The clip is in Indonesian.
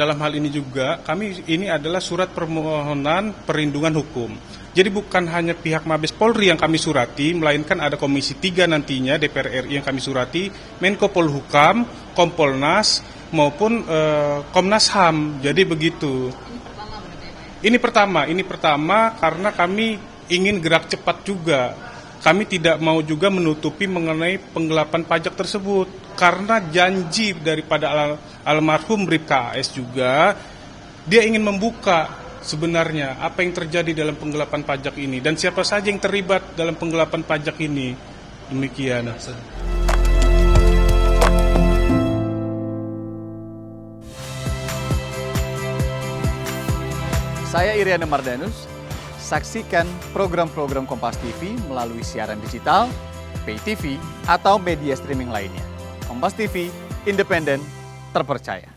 dalam hal ini juga kami ini adalah surat permohonan perlindungan hukum. Jadi bukan hanya pihak Mabes Polri yang kami surati, melainkan ada Komisi 3 nantinya DPR RI yang kami surati, Menko Polhukam, Kompolnas maupun Komnas HAM. Jadi begitu. Ini pertama karena kami ingin gerak cepat juga. Kami tidak mau juga menutupi mengenai penggelapan pajak tersebut karena janji daripada almarhum Bribka AS juga, dia ingin membuka sebenarnya apa yang terjadi dalam penggelapan pajak ini dan siapa saja yang terlibat dalam penggelapan pajak ini. Demikian. Saya Iriana Mardanus. Saksikan program-program Kompas TV melalui siaran digital, pay TV, atau media streaming lainnya. Kompas TV, independen, terpercaya.